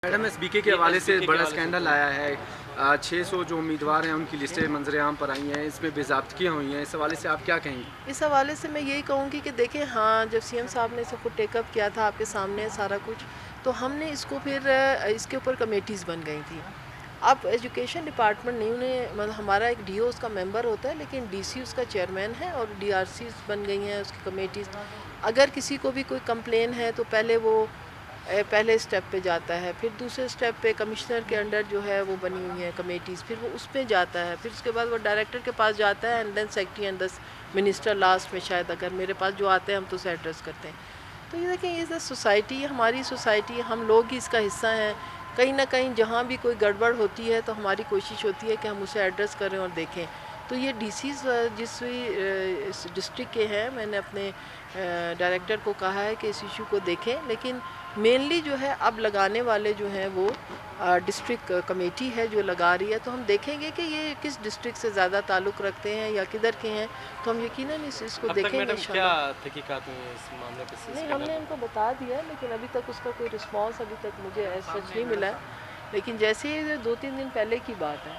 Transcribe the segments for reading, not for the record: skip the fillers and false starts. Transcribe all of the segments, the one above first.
Madam S B کے حوالے سے بڑا اسکینڈل آیا ہے. 600 جو امیدوار ہیں ان کی لسٹیں منظر عام پر آئی ہیں, اس میں بے ضابطگیاں ہوئی ہیں. اس حوالے سے آپ کیا کہیں گے؟ اس حوالے سے میں یہی کہوں گی کہ دیکھیں, ہاں جب سی ایم صاحب نے سب کو ٹیک اپ کیا تھا, آپ کے سامنے سارا کچھ, تو ہم نے اس کو پھر اس کے اوپر کمیٹیز بن گئی تھیں. اب ایجوکیشن ڈپارٹمنٹ نہیں, انہیں ہمارا ایک ڈی او اس کا ممبر ہوتا ہے, لیکن ڈی سی اس کا چیئرمین ہے, اور ڈی آر سیز بن گئی ہیں اس کی کمیٹیز. اگر کسی کو بھی کوئی کمپلین ہے تو پہلے وہ پہلے اسٹیپ پہ جاتا ہے, پھر دوسرے اسٹیپ پہ کمشنر کے انڈر جو ہے وہ بنی ہوئی ہیں کمیٹیز, پھر وہ اس پہ جاتا ہے, پھر اس کے بعد وہ ڈائریکٹر کے پاس جاتا ہے, and then secretary and this minister last میں. شاید اگر میرے پاس جو آتے ہیں ہم تو اسے ایڈریس کرتے ہیں. تو یہ دیکھیں, یہ سوسائٹی, ہماری سوسائٹی, ہم لوگ ہی اس کا حصہ ہیں. کہیں نہ کہیں جہاں بھی کوئی گڑبڑ ہوتی ہے تو ہماری کوشش ہوتی ہے کہ ہم اسے ایڈریس کریں اور دیکھیں. تو یہ ڈی سیز جس ڈسٹرکٹ کے ہیں, میں نے اپنے ڈائریکٹر کو کہا ہے کہ اس ایشو کو دیکھیں, لیکن مینلی جو ہے اب لگانے والے جو ہیں وہ ڈسٹرکٹ کمیٹی ہے جو لگا رہی ہے. تو ہم دیکھیں گے کہ یہ کس ڈسٹرکٹ سے زیادہ تعلق رکھتے ہیں یا کدھر کے ہیں, تو ہم یقیناً اس کو دیکھیں گے انشاءاللہ. کیا تحقیقات ہوئی ہیں اس معاملے پہ؟ نہیں, ہم نے ان کو بتا دیا ہے, لیکن ابھی تک اس کا کوئی رسپانس ابھی تک مجھے ایسا نہیں ملا ہے. لیکن جیسے ہی 2-3 دن پہلے کی بات ہے,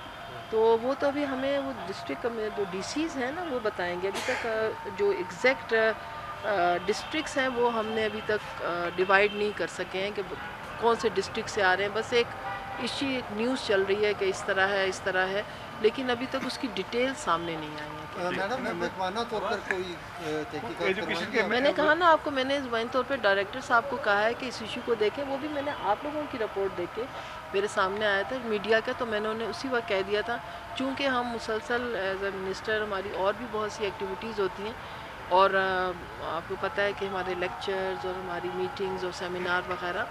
تو وہ تو ابھی ہمیں وہ ڈسٹرکٹ جو ڈی سیز ہیں نا وہ بتائیں گے. ابھی تک جو ایگزیکٹ ڈسٹرکٹس ہیں وہ ہم نے ابھی تک ڈیوائیڈ نہیں کر سکے ہیں کہ کون سے ڈسٹرکٹ سے آ رہے ہیں. بس ایک نیوز چل رہی ہے کہ اس طرح ہے, اس طرح ہے, لیکن ابھی تک اس کی ڈیٹیل سامنے نہیں آئی ہے. میڈم, محکمانہ طور پر کوئی تحقیقات میں نے کہا نا آپ کو, میں نے زبانی طور پہ ڈائریکٹر صاحب کو کہا ہے کہ اس ایشو کو دیکھیں. وہ بھی میں نے آپ لوگوں کی رپورٹ دیکھ کے میرے سامنے آیا تھا میڈیا کا, تو میں نے انہیں اسی وقت کہہ دیا تھا. چونکہ ہم مسلسل ایز اے منسٹر, ہماری اور بھی بہت سی ایکٹیویٹیز ہوتی ہیں, اور آپ کو پتہ ہے کہ ہمارے لیکچرز اور ہماری میٹنگز اور سیمینار وغیرہ,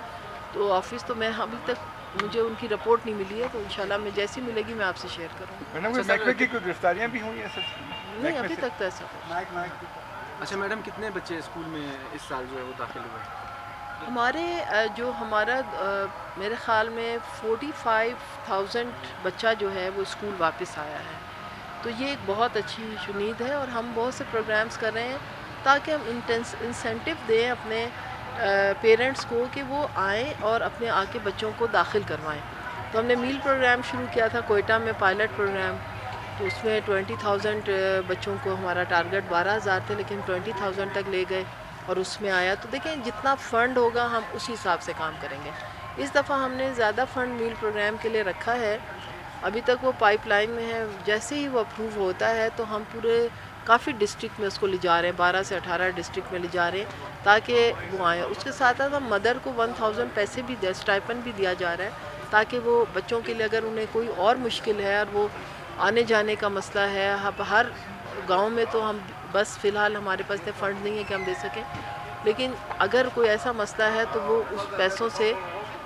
تو آفس تو میں ابھی تک مجھے ان کی رپورٹ نہیں ملی ہے, تو انشاءاللہ میں جیسی ملے گی میں آپ سے شیئر کروں گی. محکمے کی کوئی گرفتاریاں بھی ہوئی ہیں سر؟ نہیں, ابھی تک تو ایسا کوئی. اچھا میڈم, کتنے بچے اسکول میں اس سال جو ہے وہ داخل ہوئے؟ ہمارے جو ہمارا میرے خیال میں 45,000 بچہ جو ہے وہ اسکول واپس آیا ہے. تو یہ ایک بہت اچھی شنید ہے, اور ہم بہت سے پروگرامز کر رہے ہیں تاکہ ہم انسینٹیو دیں اپنے پیرنٹس کو کہ وہ آئیں اور اپنے آ کے بچوں کو داخل کروائیں. تو ہم نے میل پروگرام شروع کیا تھا کوئٹہ میں, پائلٹ پروگرام. تو اس میں 20,000 بچوں کو, ہمارا ٹارگٹ 12,000 تھے لیکن 20,000 تک لے گئے, اور اس میں آیا. تو دیکھیں, جتنا فنڈ ہوگا ہم اسی حساب سے کام کریں گے. اس دفعہ ہم نے زیادہ فنڈ میل پروگرام کے لیے رکھا ہے. ابھی تک وہ پائپ لائن میں ہے, جیسے ہی وہ اپروو ہوتا ہے تو ہم پورے کافی ڈسٹرکٹ میں اس کو لے جا رہے ہیں, 12 سے 18 ڈسٹرکٹ میں لے جا رہے ہیں تاکہ وہ آئیں. اس کے ساتھ ساتھ ہم مدر کو 1,000 پیسے بھی اسٹائپن بھی دیا جا رہا ہے, تاکہ وہ بچوں کے لیے اگر انہیں کوئی اور مشکل ہے, اور وہ آنے جانے کا مسئلہ ہے, اب ہر گاؤں میں تو ہم بس فی الحال ہمارے پاس اتنے فنڈ نہیں ہے کہ ہم دے سکیں, لیکن اگر کوئی ایسا مسئلہ ہے تو وہ اس پیسوں سے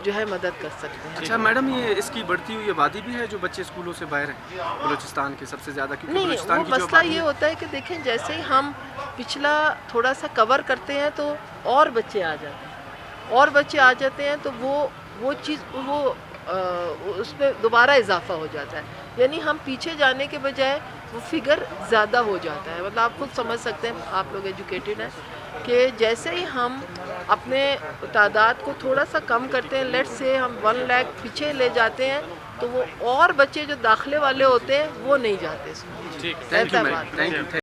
جو ہے مدد کر سکتے ہیں. اچھا میڈم, یہ اس کی بڑھتی ہوئی آبادی بھی ہے جو بچے اسکولوں سے باہر ہیں بلوچستان کے سب سے زیادہ؟ نہیں, وہ مسئلہ یہ ہوتا ہے کہ دیکھیں, جیسے ہی ہم پچھلا تھوڑا سا کور کرتے ہیں تو اور بچے آ جاتے ہیں, تو وہ چیز وہ اس پہ دوبارہ اضافہ ہو جاتا ہے. یعنی ہم پیچھے جانے کے بجائے وہ فگر زیادہ ہو جاتا ہے. مطلب آپ خود سمجھ سکتے ہیں, آپ لوگ ایجوکیٹڈ ہیں, کہ جیسے ہی ہم اپنے تعداد کو تھوڑا سا کم کرتے ہیں, لیٹ سے ہم 1 لاکھ پیچھے لے جاتے ہیں, تو وہ اور بچے جو داخلے والے ہوتے ہیں وہ نہیں جاتے اس میں. Thank you.